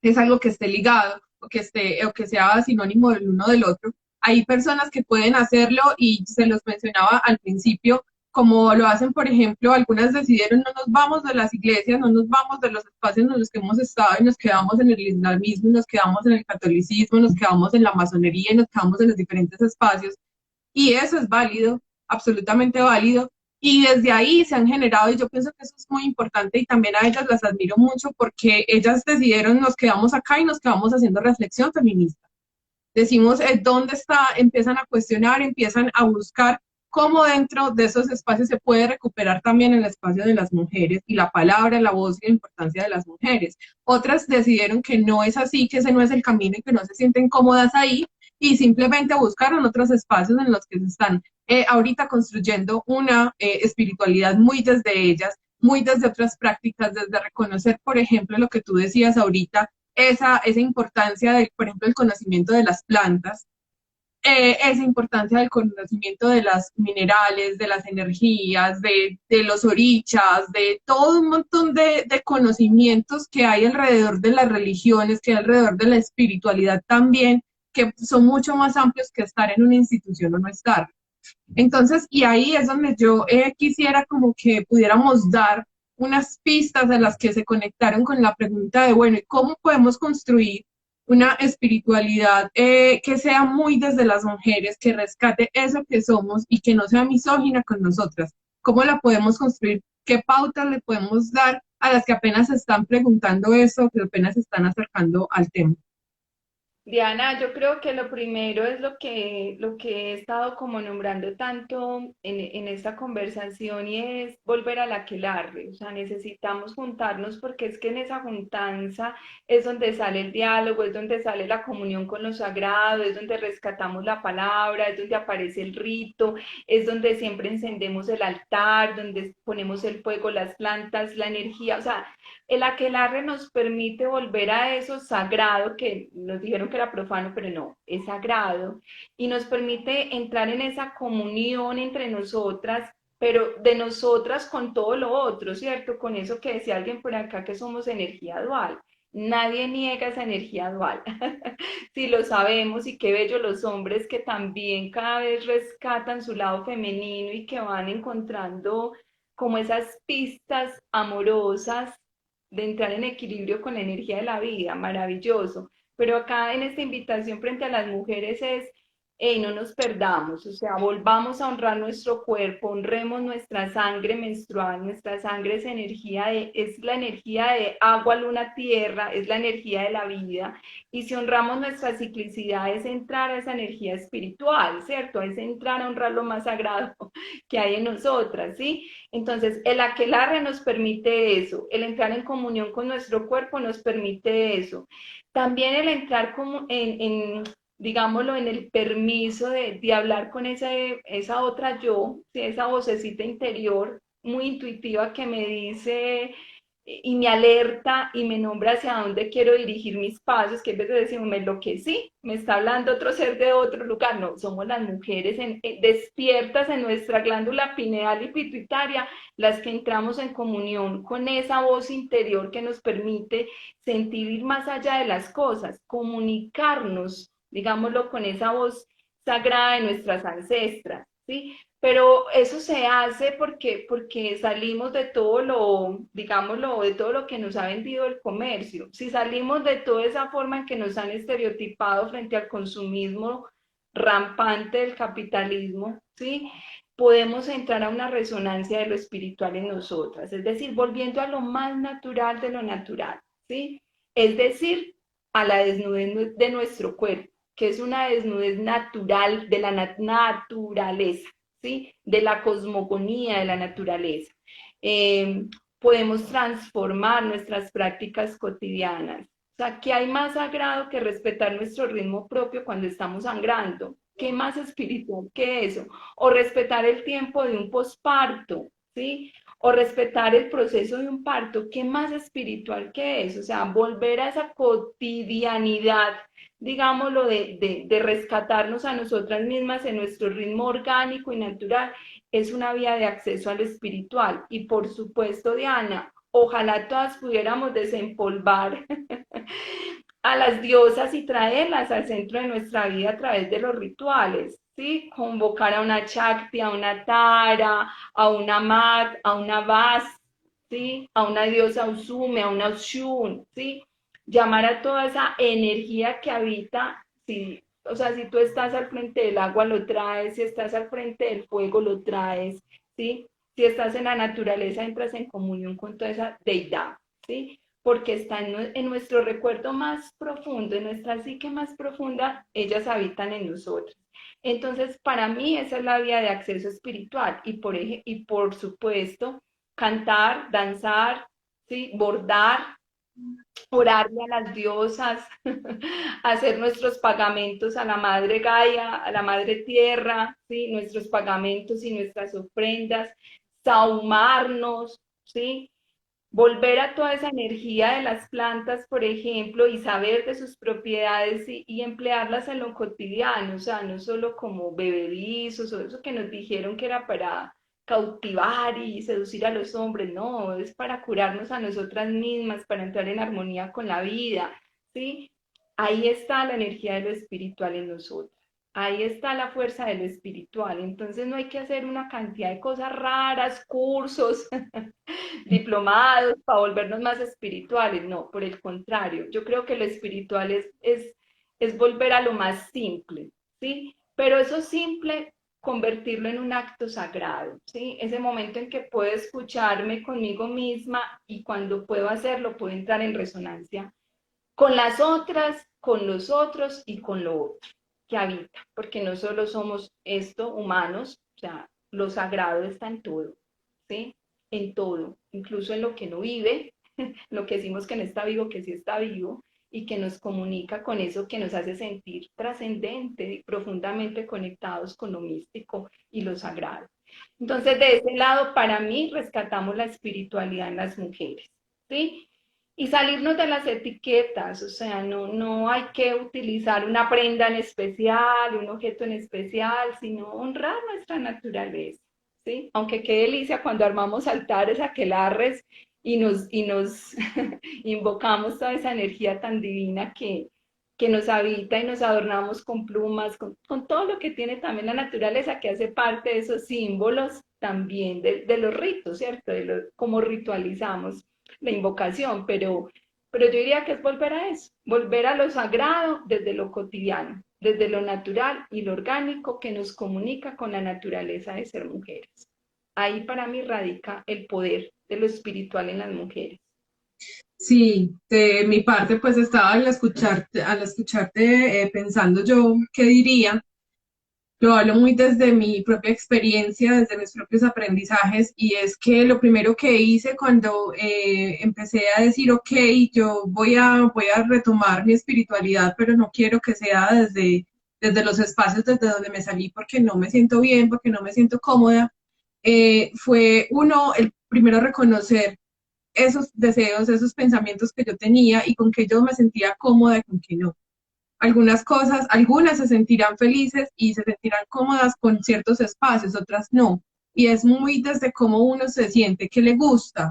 es algo que esté ligado o que sea sinónimo del uno del otro. Hay personas que pueden hacerlo y se los mencionaba al principio, como lo hacen, por ejemplo, algunas decidieron no nos vamos de las iglesias, no nos vamos de los espacios en los que hemos estado y nos quedamos en el islamismo, nos quedamos en el catolicismo, nos quedamos en la masonería, nos quedamos en los diferentes espacios. Y eso es válido, absolutamente válido. Y desde ahí se han generado, y yo pienso que eso es muy importante y también a ellas las admiro mucho porque ellas decidieron, nos quedamos acá y nos quedamos haciendo reflexión feminista. Decimos dónde está, empiezan a cuestionar, empiezan a buscar cómo dentro de esos espacios se puede recuperar también el espacio de las mujeres y la palabra, la voz y la importancia de las mujeres. Otras decidieron que no es así, que ese no es el camino y que no se sienten cómodas ahí y simplemente buscaron otros espacios en los que se están ahorita construyendo una espiritualidad muy desde ellas, muy desde otras prácticas, desde reconocer, por ejemplo, lo que tú decías ahorita, esa importancia, por ejemplo, el conocimiento de las plantas, esa importancia del conocimiento de las minerales, de las energías, de los orichas, de todo un montón de conocimientos que hay alrededor de las religiones, que hay alrededor de la espiritualidad también, que son mucho más amplios que estar en una institución o no estar. Entonces, y ahí es donde yo quisiera como que pudiéramos dar unas pistas a las que se conectaron con la pregunta de, bueno, ¿y cómo podemos construir una espiritualidad que sea muy desde las mujeres, que rescate eso que somos y que no sea misógina con nosotras. ¿Cómo la podemos construir? ¿Qué pautas le podemos dar a las que apenas se están preguntando eso, que apenas se están acercando al tema? Diana, yo creo que lo primero es lo que he estado como nombrando tanto en esta conversación y es volver a la aquelarre. O sea, necesitamos juntarnos porque es que en esa juntanza es donde sale el diálogo, es donde sale la comunión con lo sagrado, es donde rescatamos la palabra, es donde aparece el rito, es donde siempre encendemos el altar, donde ponemos el fuego, las plantas, la energía. O sea, el aquelarre nos permite volver a eso sagrado que nos dijeron que era profano, pero no, es sagrado, y nos permite entrar en esa comunión entre nosotras, pero de nosotras con todo lo otro, ¿cierto? Con eso que decía alguien por acá que somos energía dual. Nadie niega esa energía dual. Si lo sabemos y qué bello los hombres que también cada vez rescatan su lado femenino y que van encontrando como esas pistas amorosas de entrar en equilibrio con la energía de la vida, maravilloso. Pero acá en esta invitación frente a las mujeres es, hey, no nos perdamos, o sea, volvamos a honrar nuestro cuerpo, honremos nuestra sangre menstrual, nuestra sangre es la energía de agua, luna, tierra, es la energía de la vida. Y si honramos nuestra ciclicidad, es entrar a esa energía espiritual, ¿cierto? Es entrar a honrar lo más sagrado que hay en nosotras, ¿sí? Entonces, el aquelarre nos permite eso, el entrar en comunión con nuestro cuerpo nos permite eso. También el entrar como digámoslo, en el permiso de hablar con esa otra yo, ¿sí? Esa vocecita interior muy intuitiva que me dice y me alerta y me nombra hacia dónde quiero dirigir mis pasos, que en vez de decir, me enloquecí, me está hablando otro ser de otro lugar. No, somos las mujeres despiertas en nuestra glándula pineal y pituitaria, las que entramos en comunión con esa voz interior que nos permite sentir ir más allá de las cosas, comunicarnos, digámoslo, con esa voz sagrada de nuestras ancestras, ¿sí? Pero eso se hace porque salimos de todo lo, digámoslo, de todo lo que nos ha vendido el comercio. Si salimos de toda esa forma en que nos han estereotipado frente al consumismo rampante del capitalismo, ¿sí? Podemos entrar a una resonancia de lo espiritual en nosotras, es decir, volviendo a lo más natural de lo natural, ¿sí? Es decir, a la desnudez de nuestro cuerpo, que es una desnudez natural de la naturaleza. ¿Sí? De la cosmogonía de la naturaleza. Eh, Podemos transformar nuestras prácticas cotidianas. O sea, ¿qué hay más sagrado que respetar nuestro ritmo propio cuando estamos sangrando? ¿Qué más espiritual que eso? O respetar el tiempo de un posparto, ¿sí? O respetar el proceso de un parto. ¿Qué más espiritual que eso? O sea, volver a esa cotidianidad, digámoslo, de rescatarnos a nosotras mismas en nuestro ritmo orgánico y natural, es una vía de acceso al espiritual. Y por supuesto, Diana, ojalá todas pudiéramos desempolvar a las diosas y traerlas al centro de nuestra vida a través de los rituales, ¿sí? Convocar a una Shakti, a una Tara, a una Mat, a una Vas, ¿sí? A una diosa Usume, a una Ushun, ¿sí? Llamar a toda esa energía que habita, ¿sí? O sea, si tú estás al frente del agua, lo traes, si estás al frente del fuego, lo traes, ¿sí? Si estás en la naturaleza, entras en comunión con toda esa deidad, ¿sí? Porque está en nuestro recuerdo más profundo, en nuestra psique más profunda, ellas habitan en nosotros. Entonces, para mí esa es la vía de acceso espiritual y por supuesto, cantar, danzar, ¿sí? Bordar, orarle a las diosas, hacer nuestros pagamentos a la Madre Gaia, a la Madre Tierra, ¿sí? Nuestros pagamentos y nuestras ofrendas, saumarnos, ¿sí? Volver a toda esa energía de las plantas, por ejemplo, y saber de sus propiedades y emplearlas en lo cotidiano, o sea, no solo como bebedizos o eso que nos dijeron que era para cautivar y seducir a los hombres, no, es para curarnos a nosotras mismas, para entrar en armonía con la vida, ¿sí? Ahí está la energía de lo espiritual en nosotros. ahí está la fuerza de lo espiritual. Entonces no hay que hacer una cantidad de cosas raras, cursos, diplomados para volvernos más espirituales. No, por el contrario, yo creo que lo espiritual es volver a lo más simple, ¿sí? Pero eso simple, convertirlo en un acto sagrado, ¿sí? Ese momento en que puedo escucharme conmigo misma y cuando puedo hacerlo, puedo entrar en resonancia con las otras, con los otros y con lo otro que habita, porque no solo somos esto, humanos, o sea, lo sagrado está en todo, ¿sí? En todo, incluso en lo que no vive, lo que decimos que no está vivo, que sí está vivo, y que nos comunica con eso que nos hace sentir trascendente y profundamente conectados con lo místico y lo sagrado. Entonces, de ese lado, para mí, rescatamos la espiritualidad en las mujeres, ¿sí? Y salirnos de las etiquetas, o sea, no hay que utilizar una prenda en especial, un objeto en especial, sino honrar nuestra naturaleza, ¿sí? Aunque qué delicia cuando armamos altares, aquelarres y nos invocamos toda esa energía tan divina que nos habita y nos adornamos con plumas, con todo lo que tiene también la naturaleza, que hace parte de esos símbolos también de los ritos, ¿cierto? Cómo ritualizamos la invocación, pero yo diría que es volver a eso, volver a lo sagrado desde lo cotidiano, desde lo natural y lo orgánico que nos comunica con la naturaleza de ser mujeres. Ahí para mí radica el poder de lo espiritual en las mujeres. Sí, de mi parte pues estaba al escucharte pensando yo qué diría. Lo hablo muy desde mi propia experiencia, desde mis propios aprendizajes, y es que lo primero que hice cuando empecé a decir, ok, yo voy a retomar mi espiritualidad, pero no quiero que sea desde los espacios desde donde me salí porque no me siento bien, porque no me siento cómoda, fue uno, el primero reconocer esos deseos, esos pensamientos que yo tenía y con que yo me sentía cómoda y con que no. Algunas cosas, algunas se sentirán felices y se sentirán cómodas con ciertos espacios, otras no. Y es muy desde cómo uno se siente, qué le gusta,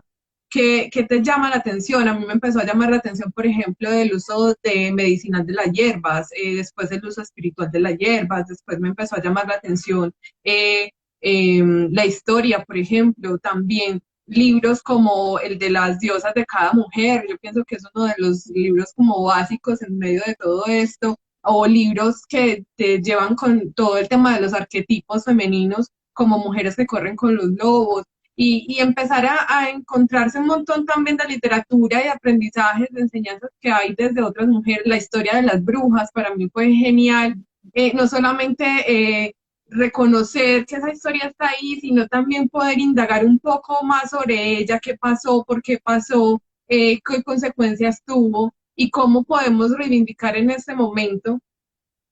qué te llama la atención. A mí me empezó a llamar la atención, por ejemplo, el uso de medicinal de las hierbas, después el uso espiritual de las hierbas, después me empezó a llamar la atención eh, la historia, por ejemplo, también libros como el de las diosas de cada mujer, yo pienso que es uno de los libros como básicos en medio de todo esto, o libros que te llevan con todo el tema de los arquetipos femeninos, como mujeres que corren con los lobos, y empezar a encontrarse un montón también de literatura y aprendizajes, de enseñanzas que hay desde otras mujeres, la historia de las brujas para mí fue genial, no solamente reconocer que esa historia está ahí, sino también poder indagar un poco más sobre ella, qué pasó, por qué pasó, qué consecuencias tuvo y cómo podemos reivindicar en este momento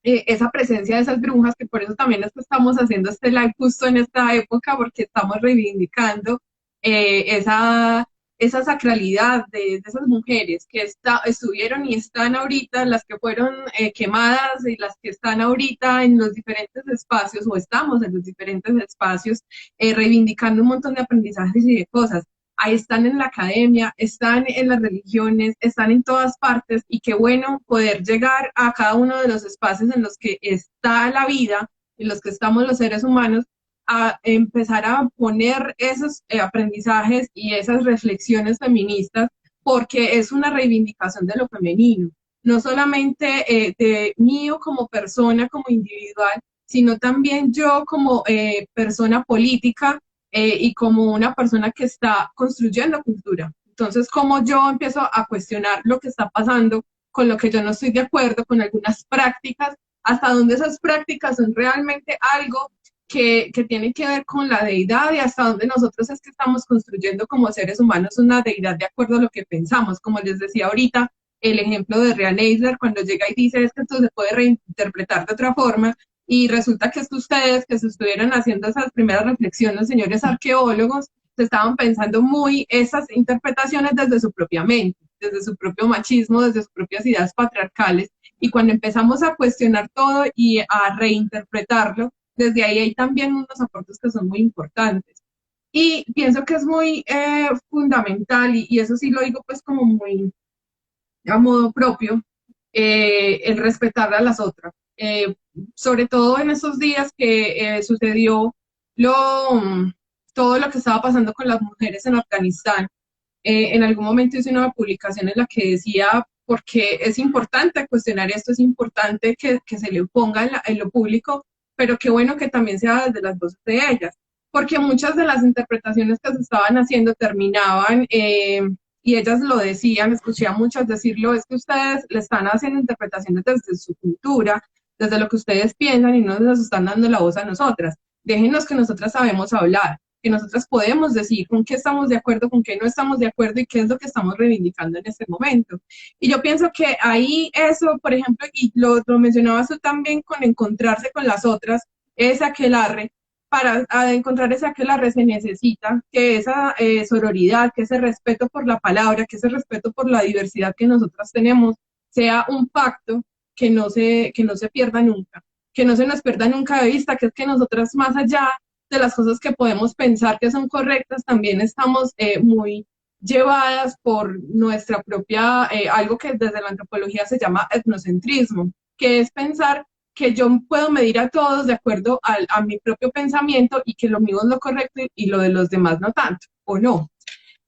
esa presencia de esas brujas, que por eso también estamos haciendo este live justo en esta época, porque estamos reivindicando esa, esa sacralidad de esas mujeres que estuvieron y están ahorita, las que fueron quemadas y las que están ahorita en los diferentes espacios o estamos en los diferentes espacios, reivindicando un montón de aprendizajes y de cosas. Ahí están en la academia, están en las religiones, están en todas partes y qué bueno poder llegar a cada uno de los espacios en los que está la vida, en los que estamos los seres humanos, a empezar a poner esos aprendizajes y esas reflexiones feministas porque es una reivindicación de lo femenino, no solamente de mío como persona, como individual, sino también yo como persona política y como una persona que está construyendo cultura. Entonces, como yo empiezo a cuestionar lo que está pasando, con lo que yo no estoy de acuerdo, con algunas prácticas, hasta dónde esas prácticas son realmente algo que tiene que ver con la deidad y hasta dónde nosotros es que estamos construyendo como seres humanos una deidad de acuerdo a lo que pensamos. Como les decía ahorita, el ejemplo de Rian Eisler cuando llega y dice es que esto se puede reinterpretar de otra forma, y resulta que es que ustedes que se estuvieran haciendo esas primeras reflexiones, señores arqueólogos, se estaban pensando muy esas interpretaciones desde su propia mente, desde su propio machismo, desde sus propias ideas patriarcales. Y cuando empezamos a cuestionar todo y a reinterpretarlo, desde ahí hay también unos aportes que son muy importantes. Y pienso que es muy fundamental, y eso sí lo digo pues como muy a modo propio, el respetar a las otras, eh, sobre todo en esos días que sucedió lo, todo lo que estaba pasando con las mujeres en Afganistán. En algún momento hice una publicación en la que decía, porque es importante cuestionar esto, es importante que se le ponga en lo público, pero qué bueno que también sea desde las voces de ellas, porque muchas de las interpretaciones que se estaban haciendo terminaban, y ellas lo decían, escuché a muchas decirlo, es que ustedes le están haciendo interpretaciones desde su cultura, desde lo que ustedes piensan y no nos están dando la voz a nosotras. Déjenos que nosotras sabemos hablar, que nosotras podemos decir con qué estamos de acuerdo, con qué no estamos de acuerdo y qué es lo que estamos reivindicando en este momento. Y yo pienso que ahí eso, por ejemplo, y lo mencionabas tú también con encontrarse con las otras, ese aquelarre, para encontrar ese aquelarre se necesita que esa sororidad, que ese respeto por la palabra, que ese respeto por la diversidad que nosotras tenemos, sea un pacto que no se pierda nunca, que no se nos pierda nunca de vista, que es que nosotras más allá de las cosas que podemos pensar que son correctas, también estamos muy llevadas por nuestra propia, algo que desde la antropología se llama etnocentrismo, que es pensar que yo puedo medir a todos de acuerdo a mi propio pensamiento y que lo mío es lo correcto y lo de los demás no tanto, o no.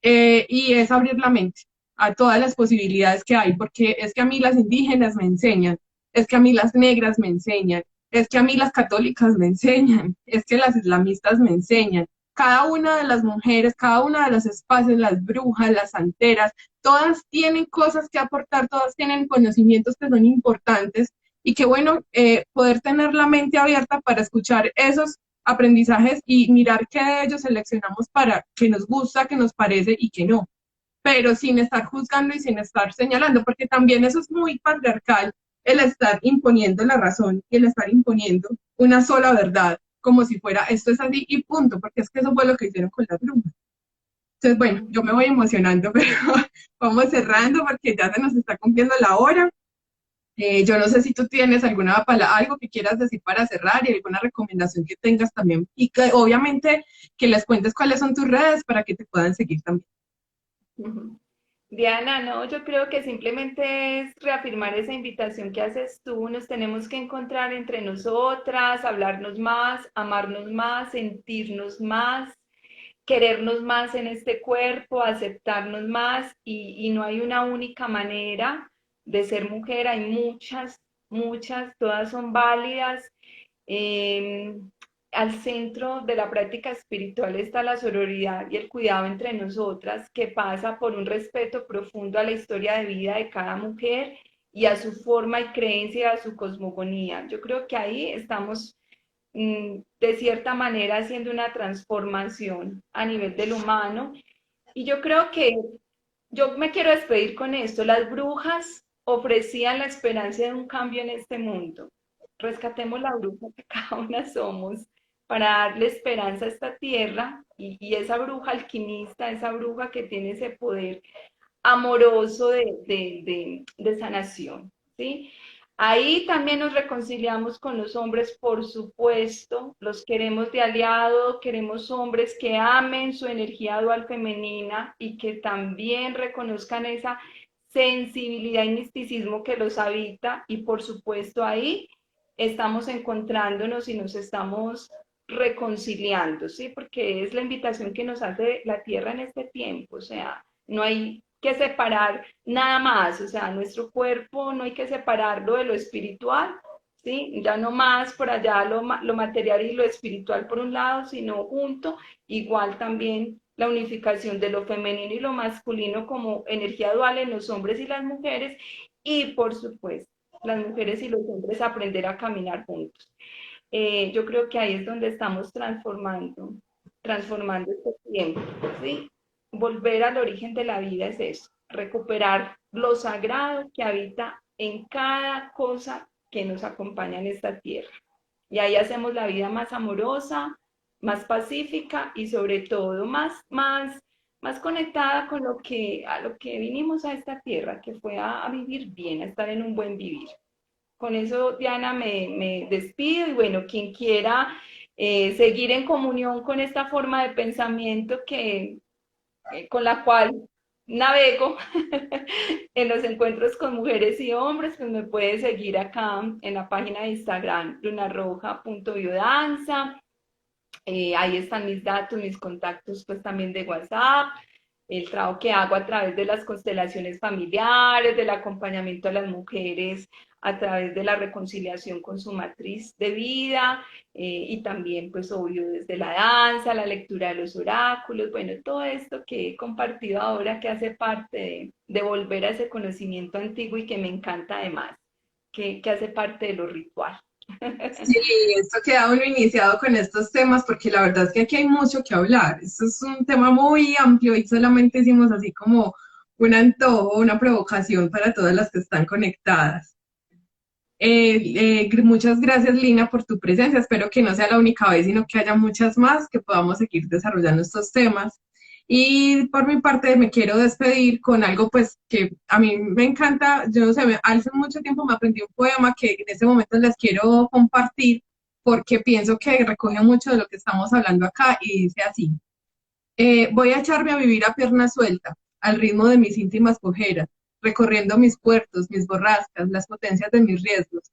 Y es abrir la mente a todas las posibilidades que hay, porque es que a mí las indígenas me enseñan, es que a mí las negras me enseñan, es que a mí las católicas me enseñan, es que las islamistas me enseñan. Cada una de las mujeres, cada una de los espacios, las brujas, las santeras, todas tienen cosas que aportar, todas tienen conocimientos que son importantes y qué bueno poder tener la mente abierta para escuchar esos aprendizajes y mirar qué de ellos seleccionamos para que nos gusta, que nos parece y que no, pero sin estar juzgando y sin estar señalando, porque también eso es muy patriarcal, el estar imponiendo la razón y el estar imponiendo una sola verdad, como si fuera esto es así y punto, porque es que eso fue lo que hicieron con las brujas. Entonces, bueno, yo me voy emocionando, pero vamos cerrando porque ya se nos está cumpliendo la hora. Yo no sé si tú tienes alguna palabra, algo que quieras decir para cerrar y alguna recomendación que tengas también. Y que obviamente que les cuentes cuáles son tus redes para que te puedan seguir también. Ujú. Diana, no, yo creo que simplemente es reafirmar esa invitación que haces tú. Nos tenemos que encontrar entre nosotras, hablarnos más, amarnos más, sentirnos más, querernos más en este cuerpo, aceptarnos más y no hay una única manera de ser mujer, hay muchas, muchas, todas son válidas. Eh, Al centro de la práctica espiritual está la sororidad y el cuidado entre nosotras, que pasa por un respeto profundo a la historia de vida de cada mujer y a su forma y creencia, a su cosmogonía. Yo creo que ahí estamos de cierta manera haciendo una transformación a nivel del humano. Y yo creo que yo me quiero despedir con esto. Las brujas ofrecían la esperanza de un cambio en este mundo. Rescatemos la bruja que cada una somos para darle esperanza a esta tierra y esa bruja alquimista, esa bruja que tiene ese poder amoroso de sanación, ¿sí? Ahí también nos reconciliamos con los hombres, por supuesto, los queremos de aliado, queremos hombres que amen su energía dual femenina y que también reconozcan esa sensibilidad y misticismo que los habita y por supuesto ahí estamos encontrándonos y nos estamos reconciliando, ¿sí? Porque es la invitación que nos hace la tierra en este tiempo, o sea, no hay que separar nada más, o sea, nuestro cuerpo no hay que separarlo de lo espiritual, ¿sí? Ya no más por allá lo material y lo espiritual por un lado, sino junto, igual también la unificación de lo femenino y lo masculino como energía dual en los hombres y las mujeres, y por supuesto, las mujeres y los hombres aprender a caminar juntos. Yo creo que ahí es donde estamos transformando este tiempo, ¿sí? Volver al origen de la vida es eso, recuperar lo sagrado que habita en cada cosa que nos acompaña en esta tierra. Y ahí hacemos la vida más amorosa, más pacífica y sobre todo más conectada con a lo que vinimos a esta tierra, que fue a vivir bien, a estar en un buen vivir. Con eso, Diana, me despido y bueno, quien quiera seguir en comunión con esta forma de pensamiento con la cual navego en los encuentros con mujeres y hombres, pues me puedes seguir acá en la página de Instagram, lunarroja.biodanza. Ahí están mis datos, mis contactos, pues también de WhatsApp, el trabajo que hago a través de las constelaciones familiares, del acompañamiento a las mujeres a través de la reconciliación con su matriz de vida, y también, pues obvio, desde la danza, la lectura de los oráculos, bueno, todo esto que he compartido ahora que hace parte de volver a ese conocimiento antiguo y que me encanta además, que hace parte de lo ritual. Sí, esto queda uno iniciado con estos temas porque la verdad es que aquí hay mucho que hablar. Esto es un tema muy amplio y solamente hicimos así como un antojo, una provocación para todas las que están conectadas. Muchas gracias, Lina, por tu presencia. Espero que no sea la única vez, sino que haya muchas más que podamos seguir desarrollando estos temas. Y por mi parte me quiero despedir con algo pues que a mí me encanta. Yo no sé, hace mucho tiempo me aprendí un poema que en este momento les quiero compartir porque pienso que recoge mucho de lo que estamos hablando acá y dice así. Voy a echarme a vivir a pierna suelta, al ritmo de mis íntimas cojeras, recorriendo mis puertos, mis borrascas, las potencias de mis riesgos.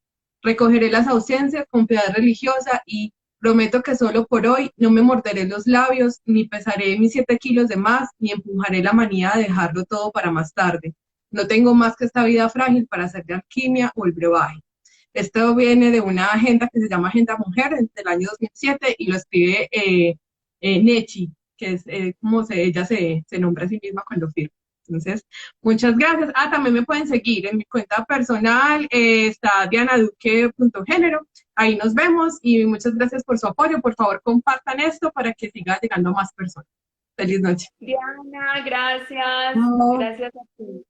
Recogeré las ausencias con piedad religiosa y prometo que solo por hoy no me morderé los labios, ni pesaré mis 7 kilos de más, ni empujaré la manía de dejarlo todo para más tarde. No tengo más que esta vida frágil para hacer de alquimia o el brebaje. Esto viene de una agenda que se llama Agenda Mujer del año 2007 y lo escribe Nechi, que es como ella se nombra a sí misma cuando firma. Entonces, muchas gracias. Ah, también me pueden seguir en mi cuenta personal, está dianaduque.género. Ahí nos vemos y muchas gracias por su apoyo. Por favor, compartan esto para que siga llegando a más personas. Feliz noche. Diana, gracias, No. gracias a ti.